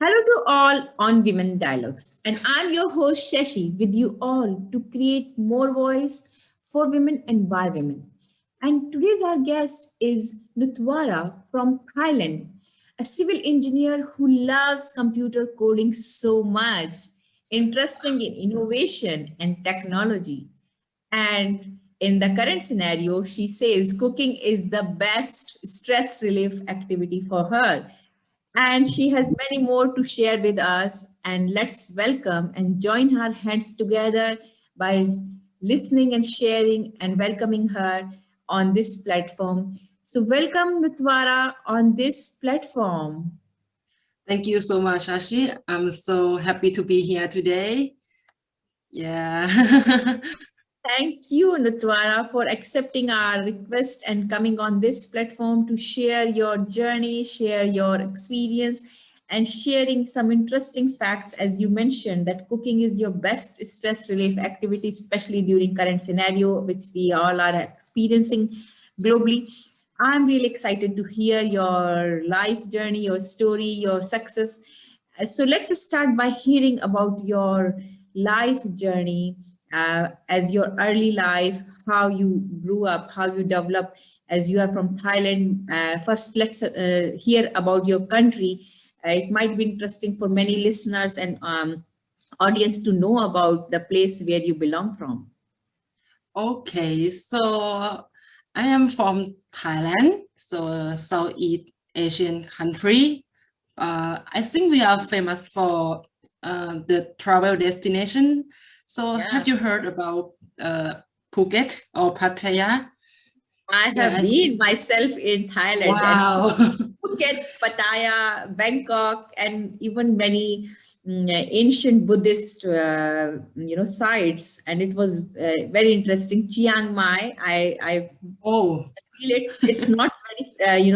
Hello to all on Women Dialogues, and I'm your host Shashi with you all to create more voice for women and by women. And today's our guest is Nutvara from Thailand, a civil engineer who loves computer coding so much, interesting in innovation and technology. And in the current scenario, she says cooking is the best stress relief activity for her. And she has many more to share with us. And let's welcome and join her hands together by listening and sharing and welcoming her on this platform. So, welcome, Nutvara, on this platform. Thank you so much, Shashi. I'm so happy to be here today. Yeah. Thank you, Nutvara, for accepting our request and coming on this platform to share your journey, share your experience, and sharing some interesting facts. As you mentioned, that cooking is your best stress relief activity, especially during current scenario, which we all are experiencing globally. I'm really excited to hear your life journey, your story, your success. So let's start by hearing about your life journey as your early life, how you grew up, how you developed as you are from Thailand. First, let's hear about your country. It might be interesting for many listeners and audience to know about the place where you belong from. Okay, so I am from Thailand, so Southeast Asian country. I think we are famous for the travel destination. So Yeah, have you heard about Phuket or Pattaya? I Yeah, have I think. been myself in Thailand and Wow. Phuket, Pattaya, Bangkok, and even many ancient Buddhist, sites. And it was very interesting. Chiang Mai, I Oh, feel it's not very,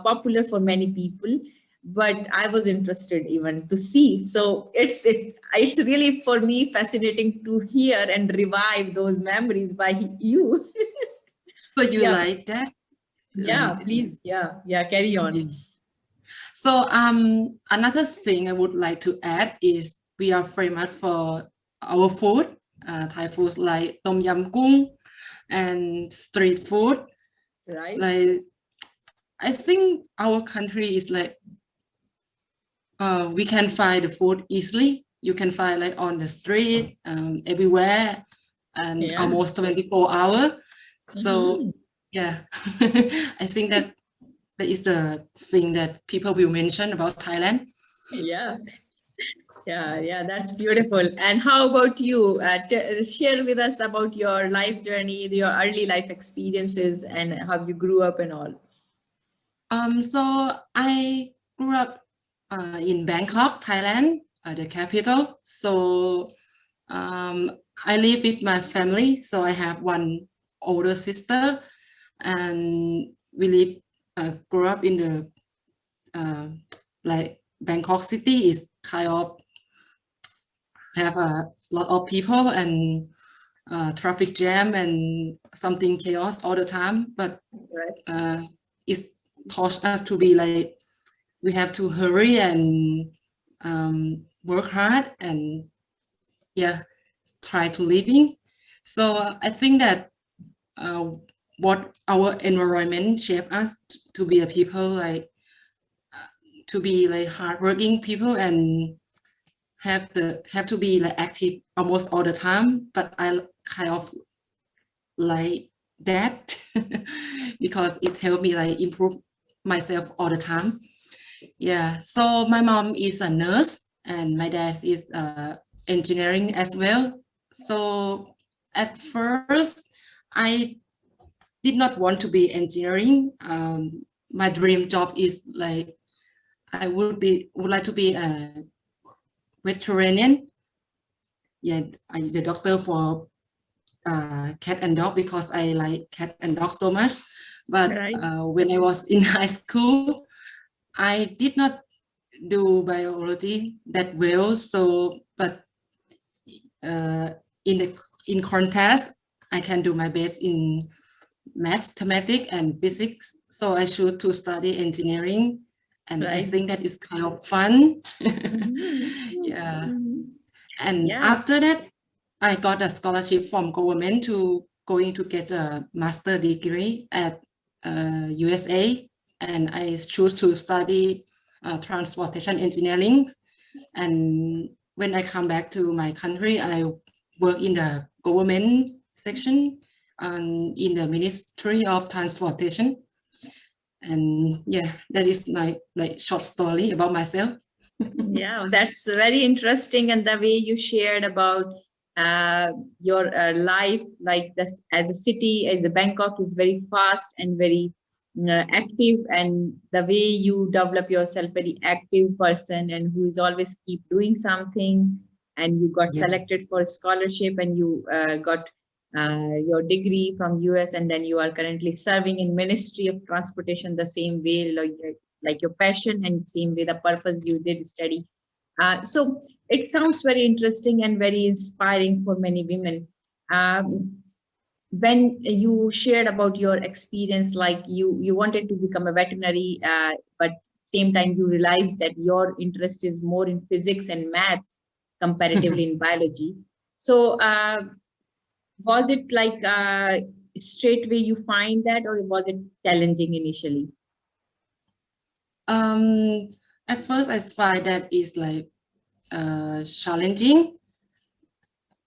popular for many people, but I was interested even to see. So it's really for me fascinating to hear and revive those memories by you. so you Yeah, like that? yeah, Like, please, yeah, yeah, carry on. yeah. So another thing I would like to add is we are famous for our food, Thai food like tom yum goong and street food. Right? Like I think our country is like we can find the food easily. You can find like on the street, everywhere, and Yeah. almost 24 hours. So Hmm. yeah, I think that is the thing that people will mention about Thailand. Yeah, yeah, that's beautiful. And how about you? Share with us about your life journey, your early life experiences, and how you grew up and all. So I grew up in Bangkok, Thailand, the capital. So um, I live with my family. So I have one older sister, and we live, grew up in the uh, like Bangkok city is kind of have a lot of people and traffic jam and something chaos all the time. But Right? uh, it's taught us to be like we have to hurry and work hard and yeah, try to living. So I think that uh, what our environment shape us to be a people like to be like hardworking people and have to be like active almost all the time. But I kind of like that because it helped me like improve myself all the time. Yeah, so my mom is a nurse and my dad is engineering as well. So at first, I did not want to be engineering. My dream job is like I would like to be a veterinarian. Yeah, the doctor for cat and dog because I like cat and dog so much. But Right. when I was in high school, I did not do biology that well. So, but uh, in the in contest, I can do my best in mathematics and physics. So I choose to study engineering, and I Right. think that is kind of fun. Mhm. Yeah. Mhm. And Yeah. after that, I got a scholarship from government to going to get a master degree at USA, and I choose to study transportation engineering. And when I come back to my country, I work in the government section in the Ministry of Transportation. And yeah, that is my like short story about myself. Yeah, that's very interesting. And the way you shared about your life, like this as a city, as a Bangkok is very fast and very active, and the way you develop yourself, very active person, and who is always keep doing something, and you got Yes. selected for a scholarship, and you got your degree from US, and then you are currently serving in Ministry of Transportation the same way, like your passion and same way the purpose you did study. So it sounds very interesting and very inspiring for many women. When you shared about your experience, like you wanted to become a veterinary, but same time you realized that your interest is more in physics and maths comparatively in biology. So was it like straight way you find that, or was it challenging initially? Um, at first, I find that is like challenging,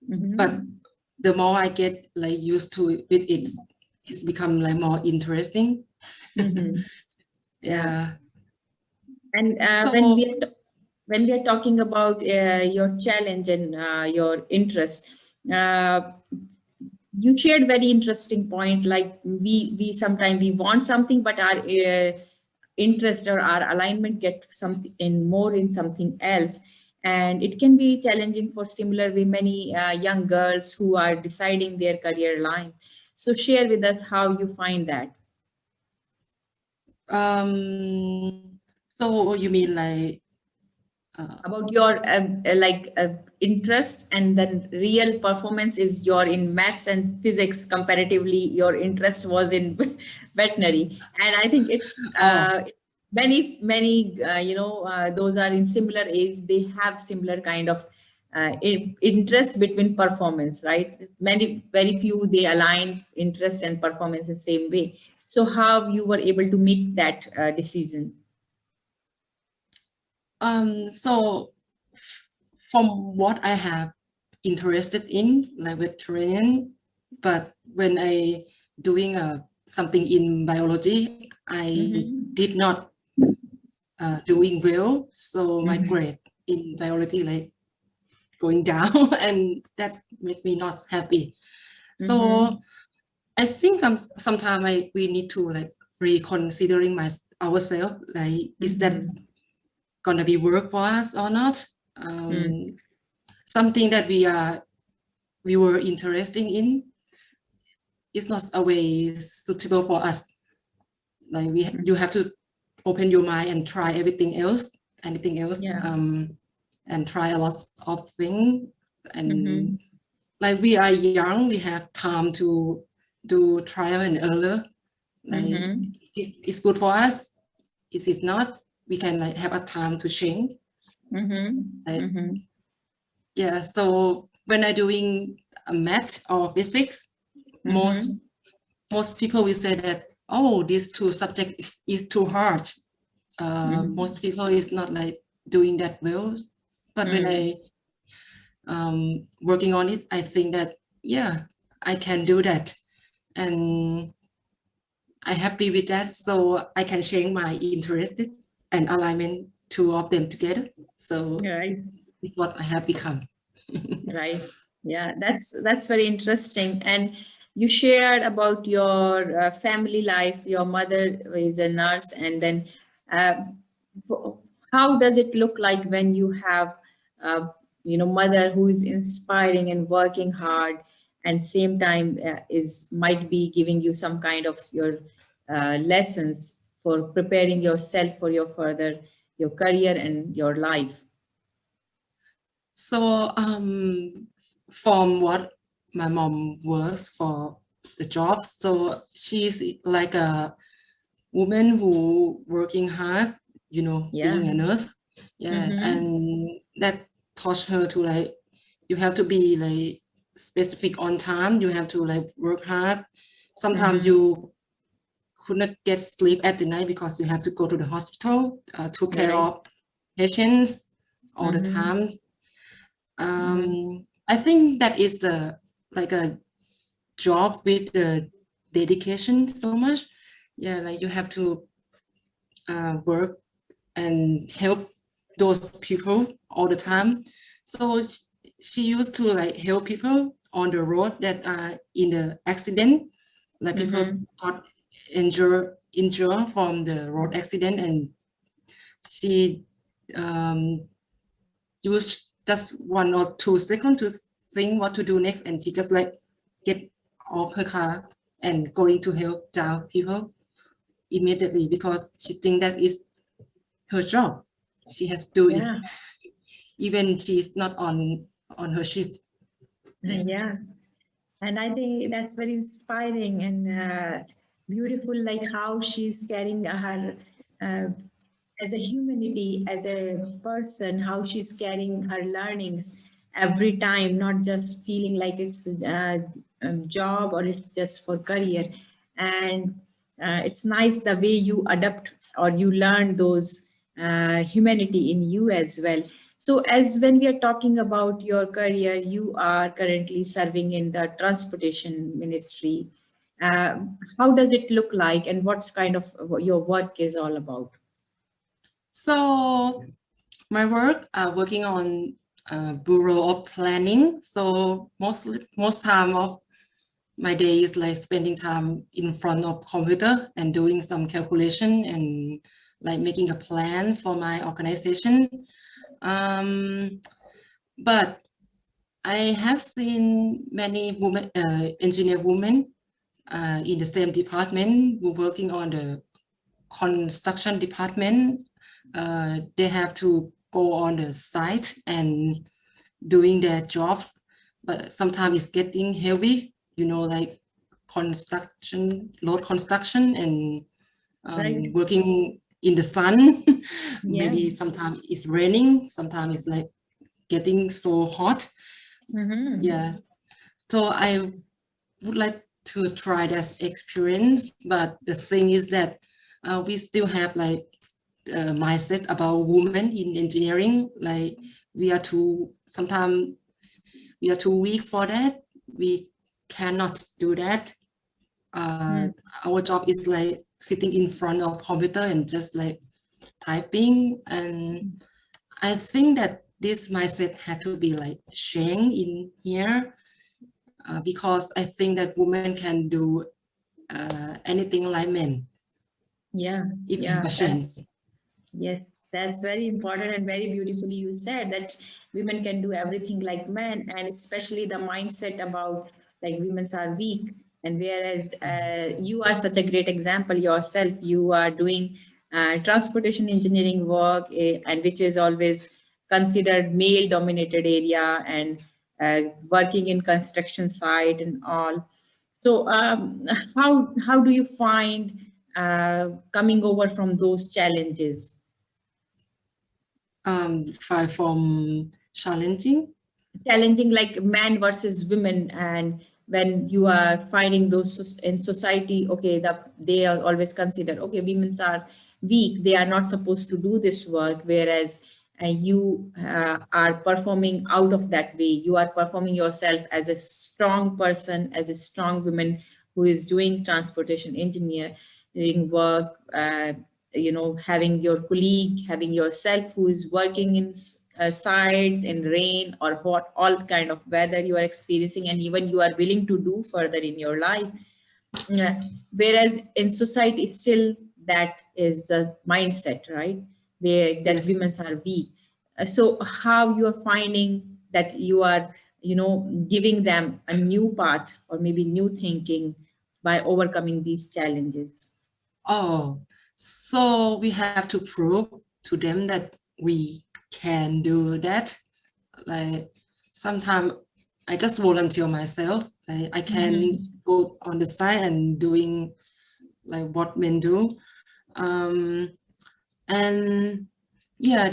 but Mm-hmm. the more I get like used to it, it's become like more interesting. Mm-hmm. Yeah. Yeah. And So when we are talking about your challenge and your interest, uh, you shared very interesting point. Like we sometimes we want something, but our interest or our alignment get something in more in something else, and it can be challenging for similarly many young girls who are deciding their career line. So share with us how you find that. so you mean like About your interest, and then real performance is your in maths and physics, comparatively your interest was in veterinary. And I think it's oh many those are in similar age, they have similar kind of interest between performance, right? Many very few they align interest and performance the same way. So how you were able to make that decision? so from what I have interested in like with training, but when I doing something in biology, I Mm-hmm. did not doing well, so my Mm-hmm. grade in biology like going down, and that make me not happy. Mm-hmm. So I think sometimes we need to like reconsidering ourselves, like is that Mm-hmm. gonna be work for us or not? Something that we were interested in is not always suitable for us. Like you have to open your mind and try anything else, Yeah. and try a lot of things. And Mm-hmm. like we are young, we have time to do trial and error. Like Mm-hmm. it's good for us. It is not. We can like have a time to change. Mm-hmm. Like, Mm-hmm. yeah. So when I doing math or physics, most Mm-hmm. most people will say that, oh, these two subjects is too hard. Mm-hmm. Most people is not like doing that well. But when Mm-hmm. I working on it, I think that yeah, I can do that, and I happy with that. So I can change my interest and alignment two of them together. So Right. it's what I have become. Right. Yeah, that's very interesting. And you shared about your family life. Your mother is a nurse, and then uh, w- how does it look like when you have, uh, mother who is inspiring and working hard, and same time is might be giving you some kind of your lessons for preparing yourself for your further your career and your life. So from what my mom works for the job, so she's like a woman who working hard. you know, Yeah. being a nurse. Yeah, and that taught her to like, you have to be like specific on time. You have to like work hard. Sometimes you could not get sleep at the night because you have to go to the hospital to care Right. of patients all the time. I think that is the like a job with the dedication so much. Yeah, like you have to work and help those people all the time. So she used to like help people on the road that are in the accident, like people got injured from the road accident, and she used just 1 or 2 seconds to think what to do next, and she just like get off her car and going to help down people immediately because she think that is her job. She has to do it Yeah. even she's not on her shift. Yeah. And I think that's very inspiring and beautiful, like how she's carrying her uh, as a humanity, as a person, how she's carrying her learnings every time, not just feeling like it's a job or it's just for career. And it's nice the way you adapt or you learn those humanity in you as well. So, as when we are talking about your career, you are currently serving in the transportation ministry. How does it look like, and what's kind of your work is all about? So my work working on bureau of planning. So most time of my day is like spending time in front of computer and doing some calculation and like making a plan for my organization. Um, but I have seen many women, engineer women in the same department who working on the construction department. They have to go on the site and doing their jobs, but sometimes it's getting heavy, you know, like load construction and Right. working in the sun. Yeah. Maybe sometimes it's raining, sometimes it's like getting so hot. Mm-hmm. Yeah. So I would like to try that experience, but the thing is that we still have like mindset about women in engineering. Like we are too sometimes we are too weak for that. We cannot do that. Uh, our job is like sitting in front of computer and just like typing. And I think that this mindset had to be like changed in here because I think that women can do anything like men Yeah. if we Yeah. machine. Yes, that's very important and very beautifully you said that women can do everything like men, and especially the mindset about like women are weak. And whereas you are such a great example yourself, you are doing transportation engineering work, and which is always considered male dominated area, and working in construction site and all. So, how do you find coming over from those challenges? From challenging. Challenging like man versus women, and when you are finding those in society, okay, they are always considered, okay, women are weak, they are not supposed to do this work, whereas you are performing out of that way, you are performing yourself as a strong person, as a strong woman who is doing transportation engineering work, having your colleague, having yourself who is working in sites in rain or what all kind of weather you are experiencing, and even you are willing to do further in your life. Yeah. Whereas in society, it's still that is the mindset, right? Where that Yes. women are weak. So how you are finding that you are, giving them a new path or maybe new thinking by overcoming these challenges? Oh, so we have to prove to them that we can do that. Like sometimes I just volunteer myself. Like I can Mm-hmm. go on the side and doing like what men do. Um, And yeah,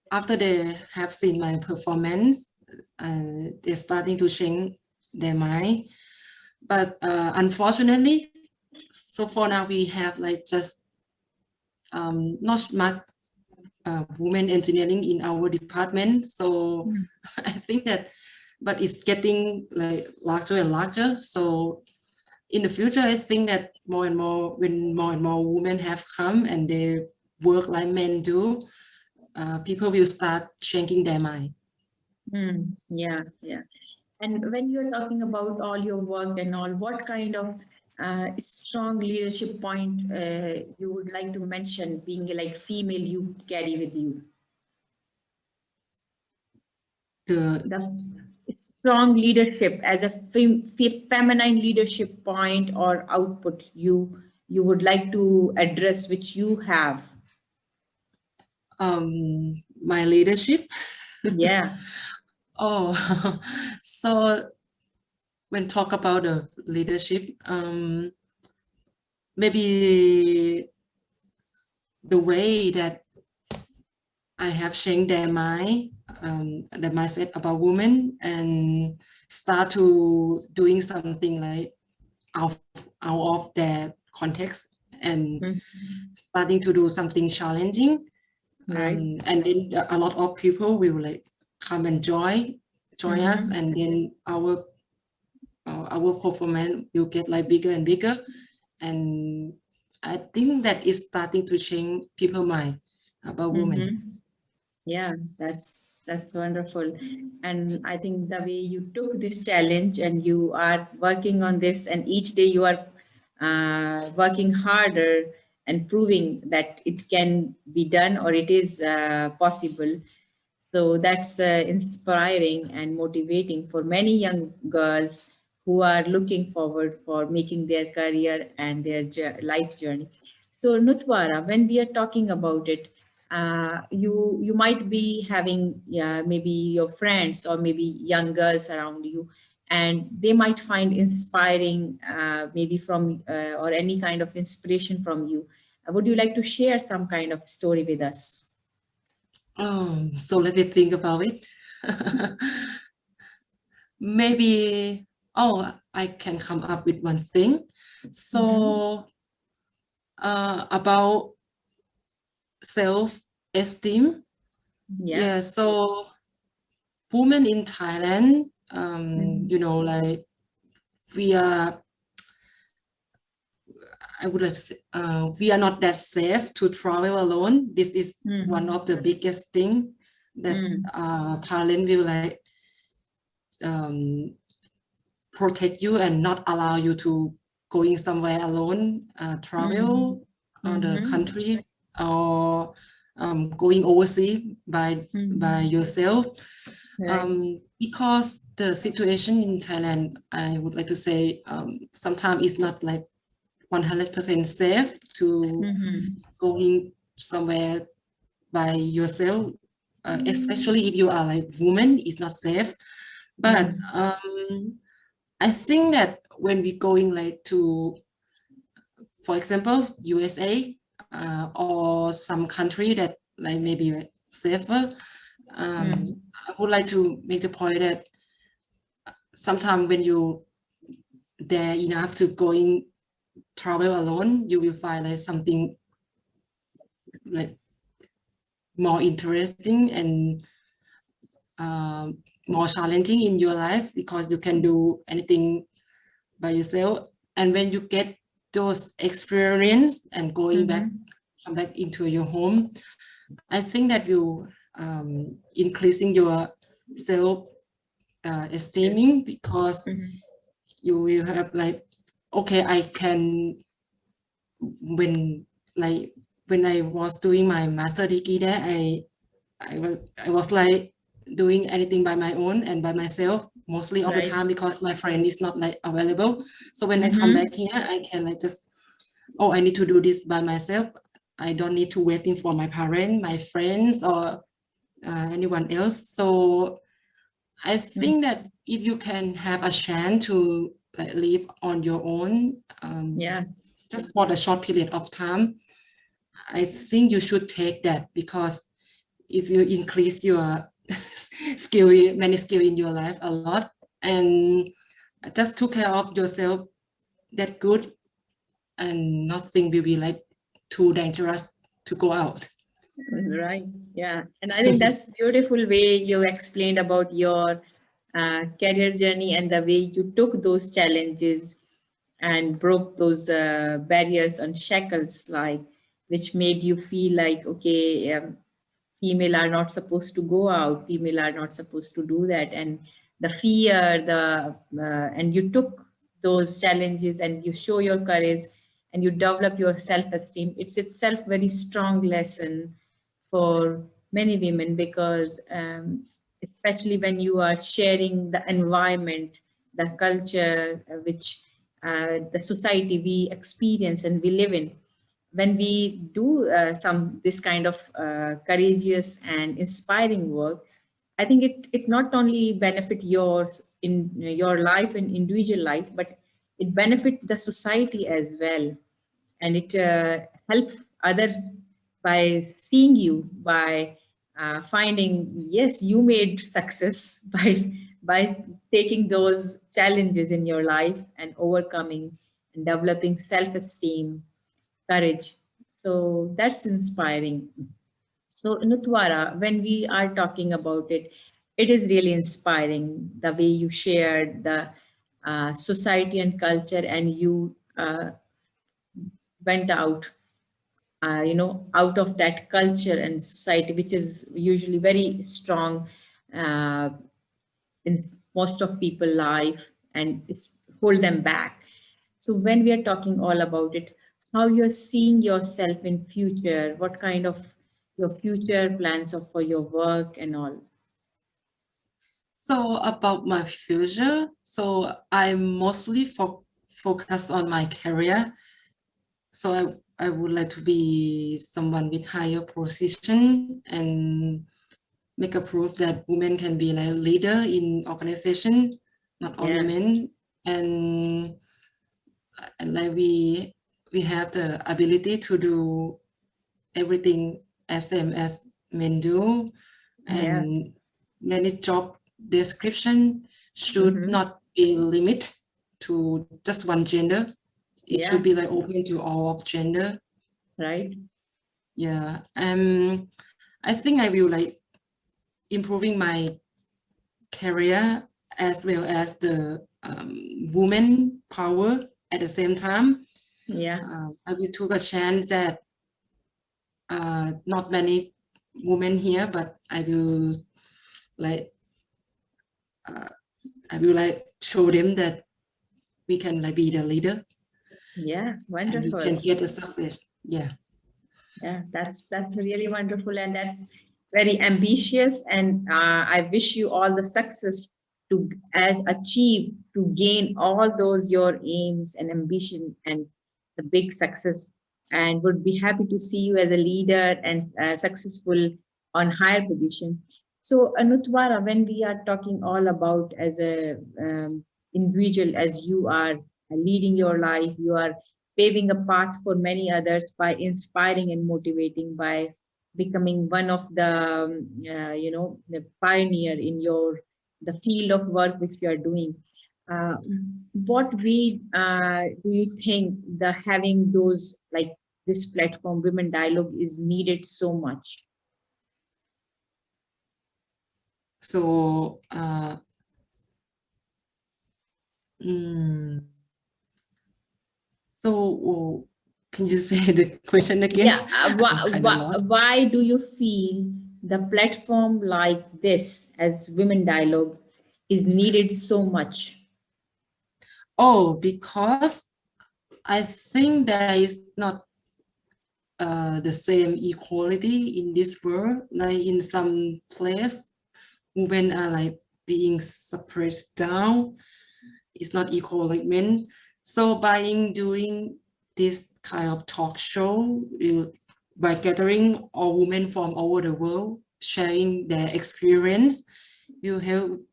after they have seen my performance, they're starting to change their mind. But unfortunately, so for now we have like just not much women engineering in our department. So I think that, but it's getting like larger and larger. So in the future, I think that more and more, when more and more women have come and they work like men do, people will start changing their mind. Yeah, yeah. And when you're talking about all your work and all, what kind of strong leadership point you would like to mention, being like female, you carry with you? The The strong leadership as a feminine leadership point or output you would like to address, which you have. my leadership. Yeah. Oh, so when talk about the leadership, maybe the way that I have changed their mind, the mindset about women, and start to doing something like out, out of their context and starting to do something challenging. Right. And then a lot of people will like come and join us, and then our performance will get like bigger and bigger. And I think that is starting to change people's mind about women. Yeah, that's wonderful. And I think the way you took this challenge and you are working on this, and each day you are working harder and proving that it can be done or it is possible. So that's inspiring and motivating for many young girls who are looking forward for making their career and their life journey. So Nutvara, when we are talking about it, you might be having maybe your friends or maybe young girls around you, and they might find inspiring maybe from or any kind of inspiration from you. Would you like to share some kind of story with us? So let me think about it. Maybe, I can come up with one thing. So about self-esteem. Yeah. Yeah, so women in Thailand, like we are, I would say, we are not that safe to travel alone. This is one of the biggest thing that parents will like protect you and not allow you to going somewhere alone, travel on the country, or going overseas by yourself. Right. Because the situation in Thailand, I would like to say, sometimes it's not like 100% safe to going somewhere by yourself, especially if you are like woman, it's not safe. But I think that when we going like to, for example, USA, or some country that like maybe like safer, I would like to make the point that sometimes when you dare enough to going travel alone, you will find like something like more interesting and more challenging in your life, because you can do anything by yourself. And when you get those experience and going back, come back into your home, I think that will increasing your self esteeming, because you will have like, okay, I can, when like when I was doing my master degree there, I was like doing anything by my own and by myself mostly of the Right. time, because my friend is not like available. So when I come back here, I can like just, I need to do this by myself. I don't need to waiting for my parents, my friends, or anyone else. So I think that if you can have a chance to like live on your own, Yeah. just for the short period of time, I think you should take that because it will increase your many skill in your life a lot, and just take care of yourself that good, and nothing will be like too dangerous to go out. Right. Yeah. And I think that's beautiful way you explained about your career journey and the way you took those challenges and broke those barriers and shackles, like which made you feel like, okay, female are not supposed to go out, female are not supposed to do that, and the fear, and you took those challenges and you show your courage and you develop your self-esteem. It's itself very strong lesson for many women because especially when you are sharing the environment, the culture, which the society we experience and we live in. When we do some this kind of courageous and inspiring work, I think it not only benefit yours in your life and individual life, but it benefit the society as well, and it help others by seeing you, by finding yes you made success by taking those challenges in your life and overcoming and developing self-esteem, courage. So that's inspiring. So Nutvara, when we are talking about it, it is really inspiring the way you shared the society and culture, and you went out, out of that culture and society, which is usually very strong uh, in most of people life, and it's hold them back. So when we are talking all about it, how you're seeing yourself in future, what kind of your future plans of for your work and all. So about my future, so I mostly focus on my career. So I would like to be someone with higher position and make a proof that women can be like leader in organization, not only Yeah, men. And like we have the ability to do everything as same as men do, yeah. and many job description should Mm-hmm. not be limit to just one gender. It should Yeah, be like open to all of gender. right. Yeah. I think I will like improving my career as well as the woman power at the same time. Yeah, I will took a chance that not many women here, but like uh, I will like show them that we can like be the leader yeah, and we can wonderful. get a success. Yeah. Yeah, that's really wonderful, and that's very ambitious. And I wish you all the success to as achieve to gain all those your aims and ambition and the big success. And would be happy to see you as a leader and successful on higher position. So Anutvara, when we are talking all about as a individual, as you are leading your life, you are paving a path for many others by inspiring and motivating, by becoming one of the the pioneer in your the field of work which you are doing. uh, what way do you think the having those like this platform women dialogue is needed so much? So mm, so can you say the question again? Yeah, I'm kind of lost. why do you feel the platform like this as women dialogue is needed so much? Oh, because I think there is not the same equality in this world. Like in some place, women are like being suppressed down. It's not equal like men. So by doing this kind of talk show, by gathering all women from all over the world, sharing their experience, will help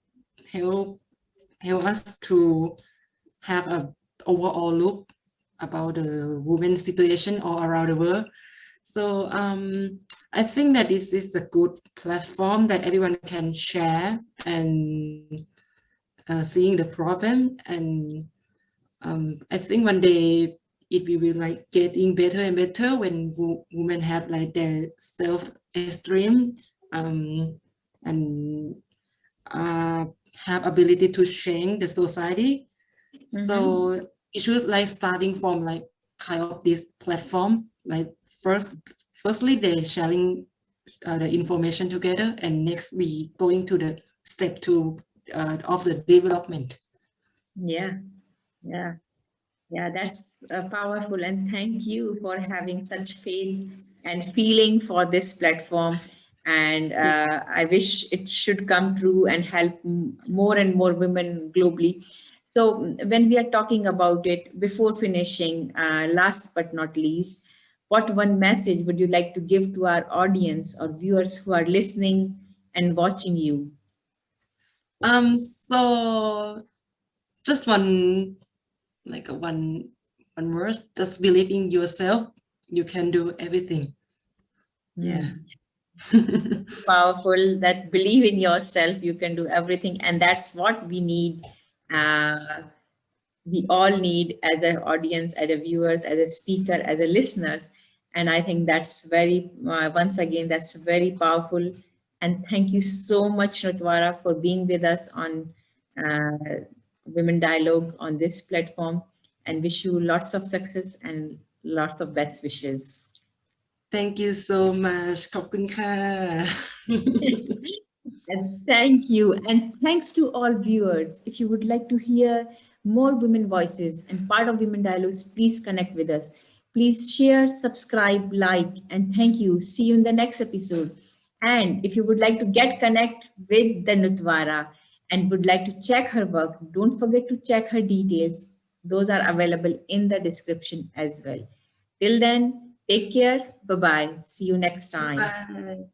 help us to have a overall look about the women's situation all around the world. So I think that this is a good platform that everyone can share and seeing the problem. And I think one day it will be like getting better and better when women have like their self-esteem and uh, have ability to change the society. So it should like starting from like kind of this platform, like firstly they're sharing the information together, and next we going to the step two of the development. Yeah, yeah. Yeah, that's powerful. And thank you for having such faith and feeling for this platform. And I wish it should come true and help more and more women globally. So, when we are talking about it, before finishing, last but not least, what one message would you like to give to our audience or viewers who are listening and watching you? So just one like a one word, just believe in yourself, you can do everything. Yeah. Hmm. Powerful, that believe in yourself, you can do everything, and that's what we need. We all need as an audience, as a viewers, as a speaker, as a listeners. And I think that's very once again, that's very powerful. And thank you so much, Nutvara, for being with us on Women Dialogue on this platform, and wish you lots of success and lots of best wishes. Thank you so much ขอบคุณค่ะ And thank you. And thanks to all viewers. If you would like to hear more women voices and part of Women Dialogues, please connect with us. Please share, subscribe, like, and thank you. See you in the next episode. And if you would like to get connect with the Nutvara and would like to check her work, don't forget to check her details. Those are available in the description as well. Till then, take care. Bye bye. See you next time. Bye.